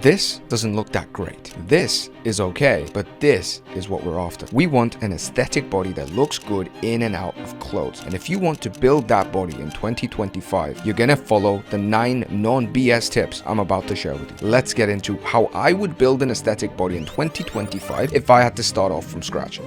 this doesn't look that great. This is okay, but this is what we're after. We want an aesthetic body that looks good in and out of clothes. And if you want to build that body in 2025, you're gonna follow the 9 non-BS tips I'm about to share with you. Let's get into how I would build an aesthetic body in 2025 if I had to start off from scratch.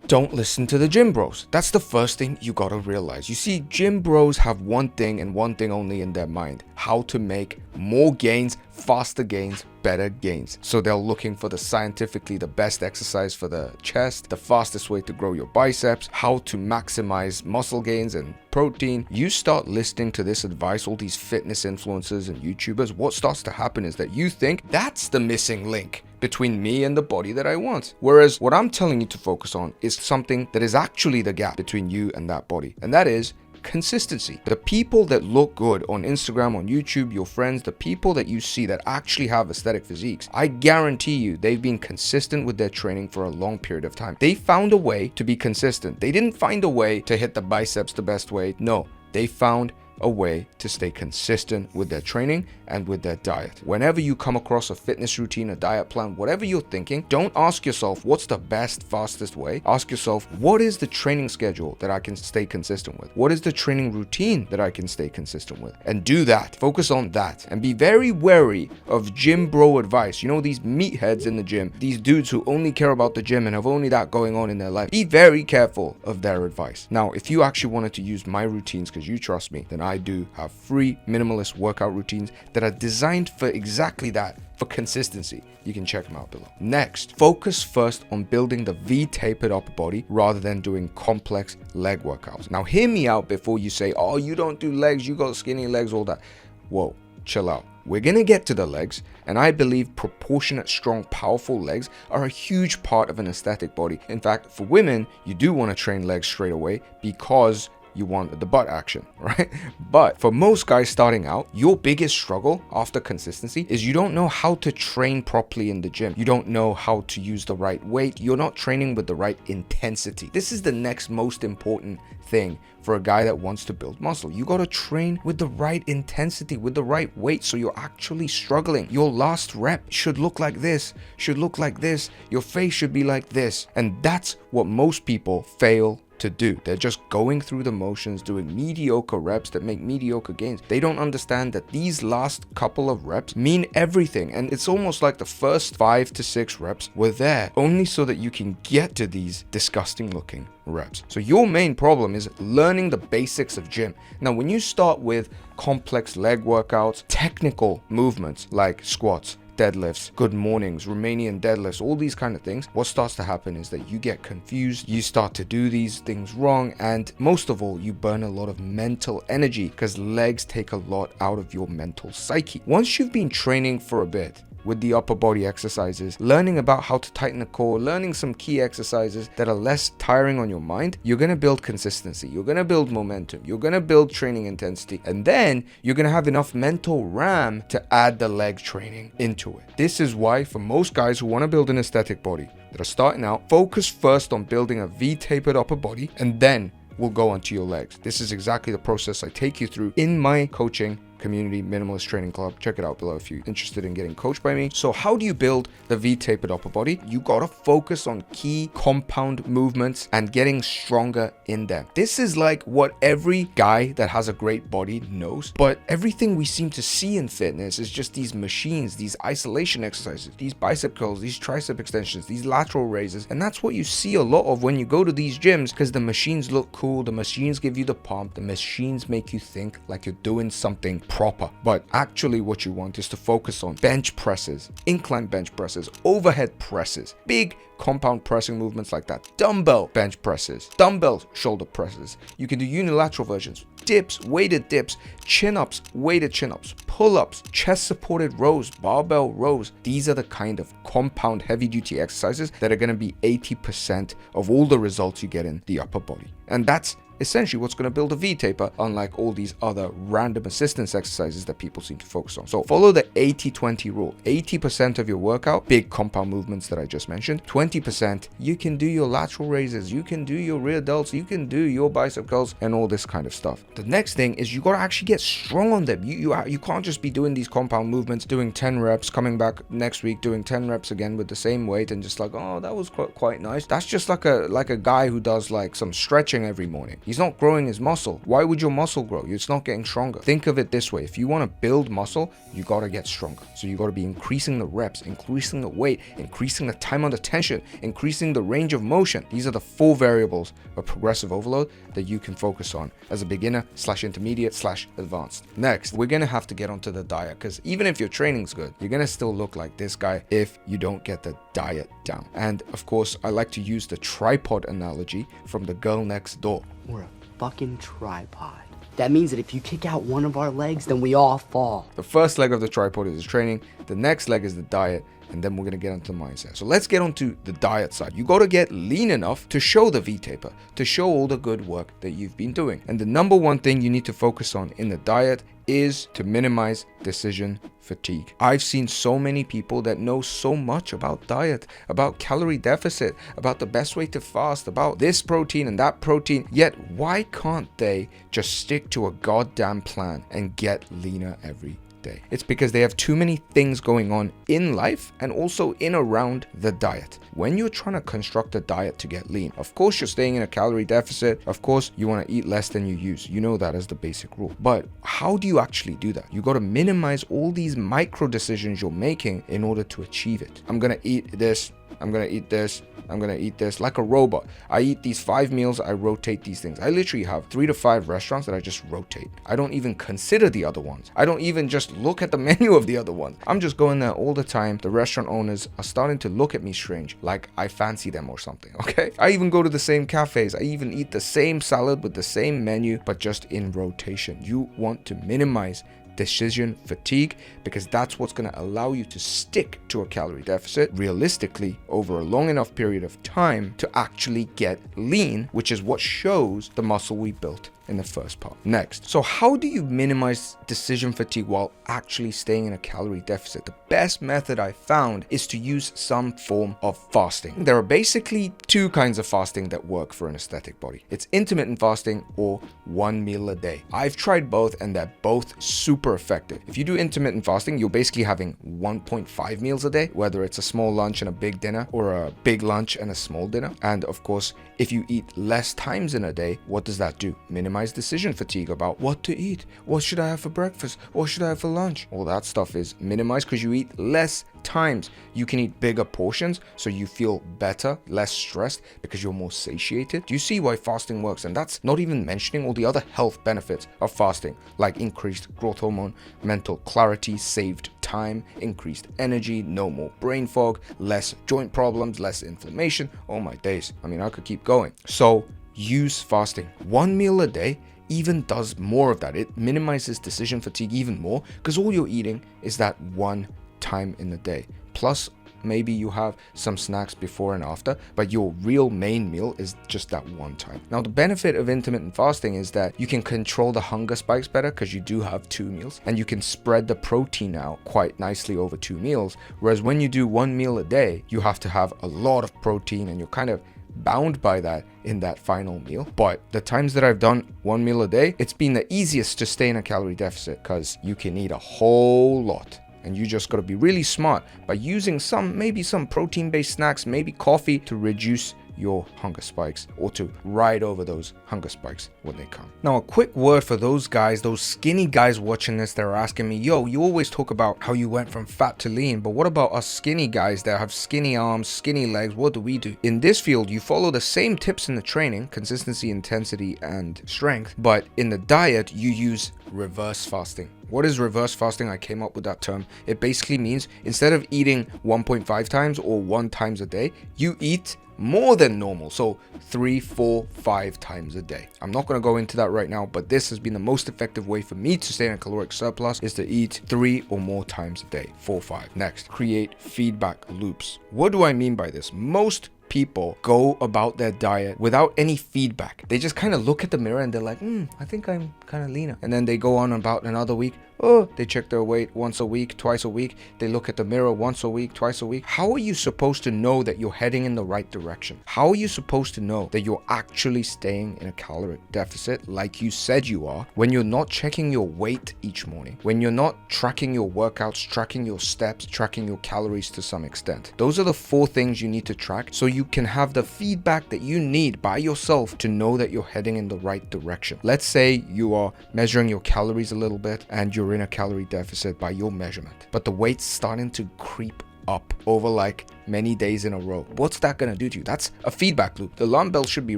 Don't listen to the gym bros. That's the first thing you gotta realize. You see, gym bros have one thing and one thing only in their mind: how to make more gains, faster gains, better gains. So they're looking for the scientifically the best exercise for the chest, the fastest way to grow your biceps, how to maximize muscle gains and protein. You start listening to this advice, all these fitness influencers and YouTubers, what starts to happen is that you think that's the missing link between me and the body that I want. Whereas what I'm telling you to focus on is something that is actually the gap between you and that body, and that is consistency. The people that look good on Instagram, on YouTube, your friends, the people that you see that actually have aesthetic physiques, I guarantee you they've been consistent with their training for a long period of time. They found a way to be consistent. They didn't find a way to hit the biceps the best way. No, they found a way to stay consistent with their training and with their diet. Whenever you come across a fitness routine, a diet plan, whatever you're thinking, don't ask yourself what's the best, fastest way. Ask yourself, what is the training schedule that I can stay consistent with? What is the training routine that I can stay consistent with? And do that. Focus on that. And be very wary of gym bro advice. You know, these meatheads in the gym, these dudes who only care about the gym and have only that going on in their life. Be very careful of their advice. Now, if you actually wanted to use my routines, because you trust me, then I do have free minimalist workout routines that are designed for exactly that, for consistency. You can check them out below. Next, focus first on building the V-tapered upper body rather than doing complex leg workouts. Now, hear me out before you say, oh, you don't do legs, you got skinny legs, all that. Whoa, chill out. We're gonna get to the legs, and I believe proportionate, strong, powerful legs are a huge part of an aesthetic body. In fact, for women, you do want to train legs straight away because you want the butt action, right? But for most guys starting out, your biggest struggle after consistency is you don't know how to train properly in the gym. You don't know how to use the right weight. You're not training with the right intensity. This is the next most important thing for a guy that wants to build muscle. You got to train with the right intensity, with the right weight, so you're actually struggling. Your last rep should look like this, should look like this. Your face should be like this. And that's what most people fail to do. They're just going through the motions, doing mediocre reps that make mediocre gains. They don't understand that these last couple of reps mean everything, and it's almost like the first 5 to 6 reps were there only so that you can get to these disgusting looking reps. So your main problem is learning the basics of gym. Now, when you start with complex leg workouts, technical movements like squats, deadlifts, good mornings, Romanian deadlifts, all these kind of things, what starts to happen is that you get confused, you start to do these things wrong, and most of all, you burn a lot of mental energy because legs take a lot out of your mental psyche. Once you've been training for a bit with the upper body exercises, learning about how to tighten the core, learning some key exercises that are less tiring on your mind, you're going to build consistency, you're going to build momentum, you're going to build training intensity, and then you're going to have enough mental RAM to add the leg training into it. This is why for most guys who want to build an aesthetic body that are starting out, focus first on building a V-tapered upper body, and then we'll go onto your legs. This is exactly the process I take you through in my coaching community minimalist training club. Check it out below if you're interested in getting coached by me. So how do you build the V-tapered upper body? You gotta focus on key compound movements and getting stronger in them. This is like what every guy that has a great body knows, but everything we seem to see in fitness is just these machines, these isolation exercises, these bicep curls, these tricep extensions, these lateral raises, and that's what you see a lot of when you go to these gyms, because the machines look cool, the machines give you the pump, the machines make you think like you're doing something proper. But actually what you want is to focus on bench presses, incline bench presses, overhead presses, big compound pressing movements like that, dumbbell bench presses, dumbbell shoulder presses. You can do unilateral versions, dips, weighted dips, chin-ups, weighted chin-ups, pull-ups, chest-supported rows, barbell rows. These are the kind of compound heavy-duty exercises that are going to be 80% of all the results you get in the upper body. And that's essentially what's going to build a V-taper, unlike all these other random assistance exercises that people seem to focus on. So follow the 80-20 rule. 80% of your workout, big compound movements that I just mentioned. 20%, you can do your lateral raises, you can do your rear delts, you can do your bicep curls and all this kind of stuff. The next thing is you got to actually get strong on them. You can't just be doing these compound movements, doing 10 reps, coming back next week, doing 10 reps again with the same weight and just like, oh, that was quite nice. That's just like a guy who does like some stretching every morning. He's not growing his muscle. Why would your muscle grow? It's not getting stronger. Think of it this way. If you want to build muscle, you got to get stronger. So you got to be increasing the reps, increasing the weight, increasing the time under tension, increasing the range of motion. These are the 4 variables of progressive overload that you can focus on as a beginner / intermediate / advanced. Next, we're going to have to get onto the diet, because even if your training's good, you're going to still look like this guy if you don't get the diet down. And of course, I like to use the tripod analogy from The Girl Next Door. We're a fucking tripod. That means that if you kick out one of our legs, then we all fall. The first leg of the tripod is training. The next leg is the diet. And then we're going to get into the mindset. So let's get onto the diet side. You got to get lean enough to show the V-taper, to show all the good work that you've been doing. And the number one thing you need to focus on in the diet is to minimize decision fatigue. I've seen so many people that know so much about diet, about calorie deficit, about the best way to fast, about this protein and that protein, yet why can't they just stick to a goddamn plan and get leaner every day? It's because they have too many things going on in life and also in around the diet. When you're trying to construct a diet to get lean, of course you're staying in a calorie deficit. Of course you want to eat less than you use. You know that as the basic rule. But how do you actually do that? You got to minimize all these micro decisions you're making in order to achieve it. I'm going to eat this. I'm going to eat this. I'm going to eat this like a robot. I eat these 5 meals. I rotate these things. I literally have 3 to 5 restaurants that I just rotate. I don't even consider the other ones. I don't even just look at the menu of the other ones. I'm just going there all the time. The restaurant owners are starting to look at me strange, like I fancy them or something, okay? I even go to the same cafes. I even eat the same salad with the same menu, but just in rotation. You want to minimize decision fatigue, because that's what's going to allow you to stick to a calorie deficit realistically over a long enough period of time to actually get lean, which is what shows the muscle we built in the first part. Next, so how do you minimize decision fatigue while actually staying in a calorie deficit? The best method I found is to use some form of fasting. There are basically 2 kinds of fasting that work for an aesthetic body. It's intermittent fasting or 1 meal a day. I've tried both and they're both super effective. If you do intermittent fasting, you're basically having 1.5 meals a day, whether it's a small lunch and a big dinner or a big lunch and a small dinner. And of course, if you eat less times in a day, what does that do? Minimize decision fatigue about what to eat. What should I have for breakfast? What should I have for lunch? All that stuff is minimized because you eat less times. You can eat bigger portions so you feel better, less stressed because you're more satiated. Do you see why fasting works? And that's not even mentioning all the other health benefits of fasting, like increased growth hormone, mental clarity, saved time, increased energy, no more brain fog, less joint problems, less inflammation. Oh my days. I mean, I could keep going. So use fasting. 1 meal a day even does more of that. It minimizes decision fatigue even more because all you're eating is that one time in the day. Plus, maybe you have some snacks before and after, but your real main meal is just that one time. Now, the benefit of intermittent fasting is that you can control the hunger spikes better because you do have 2 meals, and you can spread the protein out quite nicely over 2 meals. Whereas when you do 1 meal a day, you have to have a lot of protein and you're kind of bound by that in that final meal. But the times that I've done 1 meal a day, it's been the easiest to stay in a calorie deficit because you can eat a whole lot. And you just got to be really smart by using maybe some protein-based snacks, maybe coffee, to reduce your hunger spikes or to ride over those hunger spikes when they come. Now, a quick word for those guys, those skinny guys watching this that are asking me, yo, you always talk about how you went from fat to lean, but what about us skinny guys that have skinny arms, skinny legs? What do we do? In this field, you follow the same tips in the training, consistency, intensity, and strength, but in the diet, you use reverse fasting. What is reverse fasting? I came up with that term. It basically means instead of eating 1.5 times or 1 times a day, you eat more than normal. So 3, 4, 5 times a day. I'm not going to go into that right now, but this has been the most effective way for me to stay in a caloric surplus is to eat 3 or more times a day, 4, 5. Next, create feedback loops. What do I mean by this? Most people go about their diet without any feedback. They just kind of look at the mirror and they're like, I think I'm kind of leaner. And then they go on about another week. Oh, they check their weight once a week, twice a week. They look at the mirror once a week, twice a week. How are you supposed to know that you're heading in the right direction? How are you supposed to know that you're actually staying in a calorie deficit like you said you are when you're not checking your weight each morning, when you're not tracking your workouts, tracking your steps, tracking your calories to some extent? Those are the 4 things you need to track so you can have the feedback that you need by yourself to know that you're heading in the right direction. Let's say you are measuring your calories a little bit and you're in a calorie deficit by your measurement, but the weight's starting to creep up over like many days in a row. What's that gonna do to you? That's a feedback loop. The alarm bell should be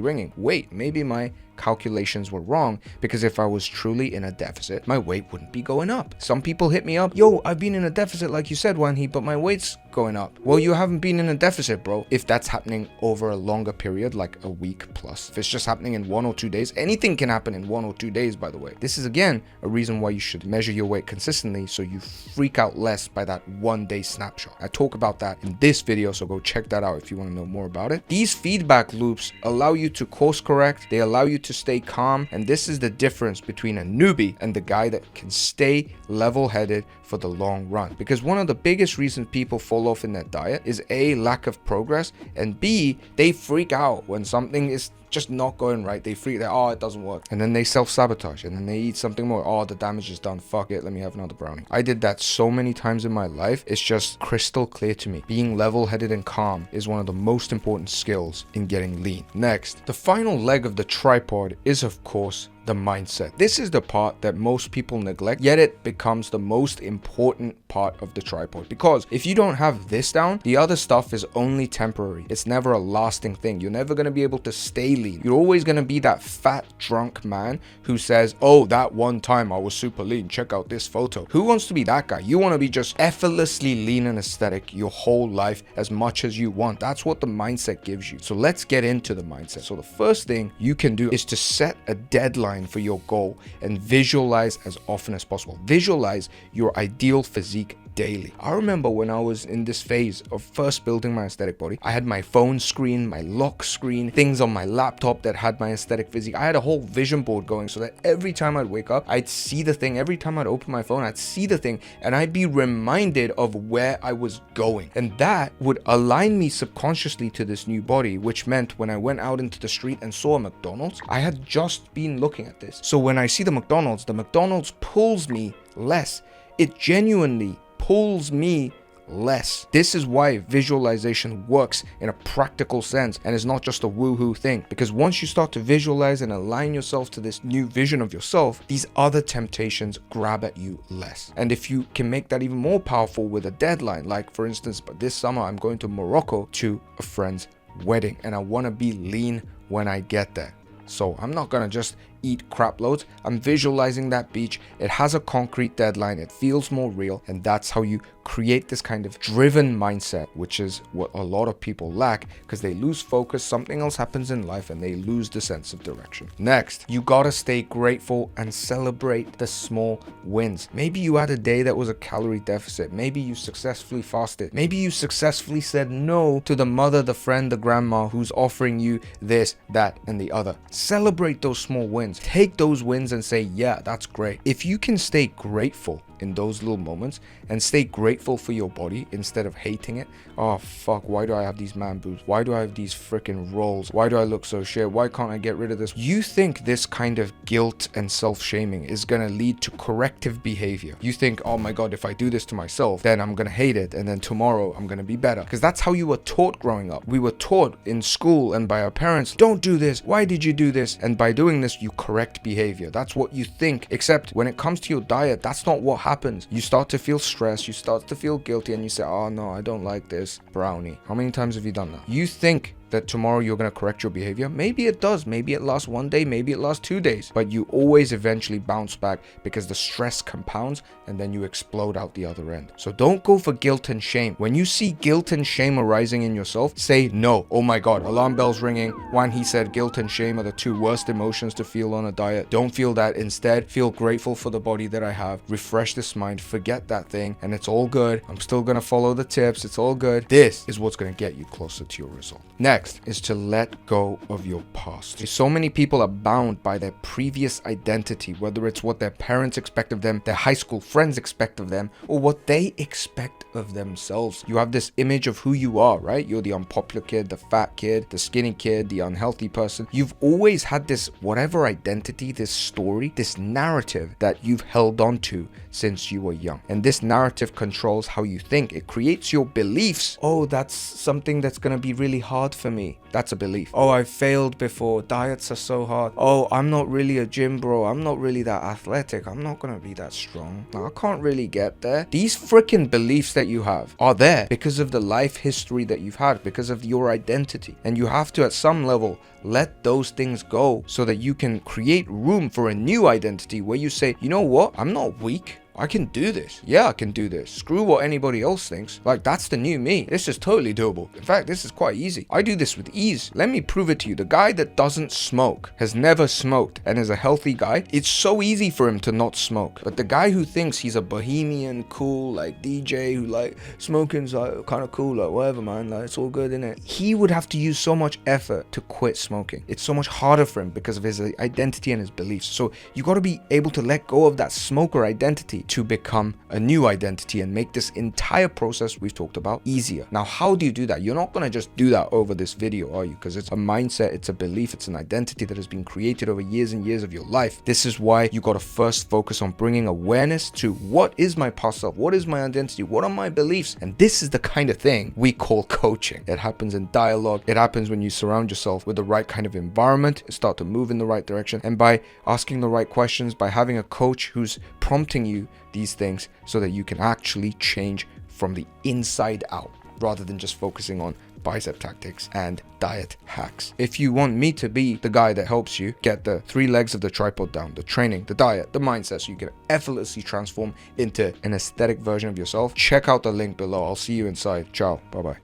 ringing. Wait, maybe my calculations were wrong, because if I was truly in a deficit, my weight wouldn't be going up. Some people hit me up, yo, I've been in a deficit like you said, Wanhee, but my weight's going up. Well, you haven't been in a deficit, bro. If that's happening over a longer period, like a week plus, if it's just happening in 1 or 2 days, anything can happen in 1 or 2 days, by the way. This is again a reason why you should measure your weight consistently so you freak out less by that 1 day snapshot. I talk about that in this video, so go check that out if you want to know more about it. These feedback loops allow you to course correct, they allow you to stay calm, and this is the difference between a newbie and the guy that can stay level-headed for the long run. Because one of the biggest reasons people fall off in their diet is A, lack of progress, and B, they freak out when something is just not going right. They freak out, oh, it doesn't work, and then they self-sabotage, and then they eat something more. Oh, the damage is done, fuck it, let me have another brownie. I did that so many times in my life. It's just crystal clear to me. Being level-headed and calm is one of the most important skills in getting lean. Next, the final leg of the tripod is, of course, the mindset. This is the part that most people neglect, yet it becomes the most important part of the tripod, because if you don't have this down, the other stuff is only temporary. It's never a lasting thing. You're never going to be able to stay lean. You're always going to be that fat drunk man who says, oh, that one time I was super lean, check out this photo. Who wants to be that guy? You want to be just effortlessly lean and aesthetic your whole life as much as you want. That's what the mindset gives you. So let's get into the mindset. So the first thing you can do is to set a deadline for your goal and visualize as often as possible. Visualize your ideal physique daily. I remember when I was in this phase of first building my aesthetic body, I had my phone screen, my lock screen, things on my laptop that had my aesthetic physique. I had a whole vision board going so that every time I'd wake up, I'd see the thing. Every time I'd open my phone, I'd see the thing, and I'd be reminded of where I was going. And that would align me subconsciously to this new body, which meant when I went out into the street and saw a McDonald's, I had just been looking at this. So when I see the McDonald's pulls me less. It genuinely pulls me less. This is why visualization works in a practical sense and is not just a woohoo thing, because once you start to visualize and align yourself to this new vision of yourself, these other temptations grab at you less. And if you can make that even more powerful with a deadline, like for instance, but this summer I'm going to Morocco to a friend's wedding and I want to be lean when I get there. So I'm not gonna just eat crap loads. I'm visualizing that beach. It has a concrete deadline. It feels more real. And that's how you create this kind of driven mindset, which is what a lot of people lack because they lose focus. Something else happens in life and they lose the sense of direction. Next, you gotta stay grateful and celebrate the small wins. Maybe you had a day that was a calorie deficit. Maybe you successfully fasted. Maybe you successfully said no to the mother, the friend, the grandma who's offering you this, that, and the other. Celebrate those small wins. Take those wins and say, yeah, that's great. If you can stay grateful in those little moments and stay grateful for your body instead of hating it. Oh fuck, why do I have these man boobs? Why do I have these freaking rolls? Why do I look so shit? Why can't I get rid of this? You think this kind of guilt and self-shaming is gonna lead to corrective behavior. You think, oh my god, if I do this to myself, then I'm gonna hate it, and then tomorrow I'm gonna be better. Because that's how you were taught growing up. We were taught in school and by our parents, don't do this. Why did you do this? And by doing this, you correct behavior. That's what you think. Except when it comes to your diet, that's not what happens. You start to feel stressed, you start to feel guilty, and you say, oh no, I don't like this brownie. How many times have you done that? You think that tomorrow you're going to correct your behavior. Maybe it does. Maybe it lasts 1 day, maybe it lasts 2 days, but you always eventually bounce back because the stress compounds and then you explode out the other end. So don't go for guilt and shame. When you see guilt and shame arising in yourself, say no. Oh my god, alarm bells ringing. Wanhee said guilt and shame are the 2 worst emotions to feel on a diet. Don't feel that. Instead, feel grateful for the body that I have. Refresh this mind, forget that thing, and it's all good. I'm still going to follow the tips. It's all good. This is what's going to get you closer to your result. Next, next is to let go of your past. So many people are bound by their previous identity, whether it's what their parents expect of them, their high school friends expect of them, or what they expect of themselves. You have this image of who you are, right? You're the unpopular kid, the fat kid, the skinny kid, the unhealthy person. You've always had this whatever identity, this story, this narrative that you've held on to since you were young. And this narrative controls how you think. It creates your beliefs. Oh, that's something that's going to be really hard for me. That's a belief. Oh, I failed before. Diets are so hard. Oh, I'm not really a gym bro. I'm not really that athletic. I'm not going to be that strong. No, I can't really get there. These freaking beliefs that you have are there because of the life history that you've had, because of your identity. And you have to, at some level, let those things go so that you can create room for a new identity where you say, you know what? I'm not weak. I can do this. Yeah, I can do this. Screw what anybody else thinks. Like, that's the new me. This is totally doable. In fact, this is quite easy. I do this with ease. Let me prove it to you. The guy that doesn't smoke, has never smoked, and is a healthy guy, it's so easy for him to not smoke. But the guy who thinks he's a bohemian, cool, like DJ, who like smoking's like kind of cool, like whatever, man, like it's all good, innit? He would have to use so much effort to quit smoking. It's so much harder for him because of his identity and his beliefs. So you got to be able to let go of that smoker identity to become a new identity and make this entire process we've talked about easier. Now, how do you do that? You're not going to just do that over this video, are you? Because it's a mindset, it's a belief, it's an identity that has been created over years and years of your life. This is why you got to first focus on bringing awareness to what is my past self, what is my identity, what are my beliefs, and this is the kind of thing we call coaching. It happens in dialogue. It happens when you surround yourself with the right kind of environment, start to move in the right direction, and by asking the right questions, by having a coach who's prompting you these things so that you can actually change from the inside out rather than just focusing on bicep tactics and diet hacks. If you want me to be the guy that helps you get the 3 legs of the tripod down, the training, the diet, the mindset, so you can effortlessly transform into an aesthetic version of yourself, check out the link below. I'll see you inside. Ciao. Bye-bye.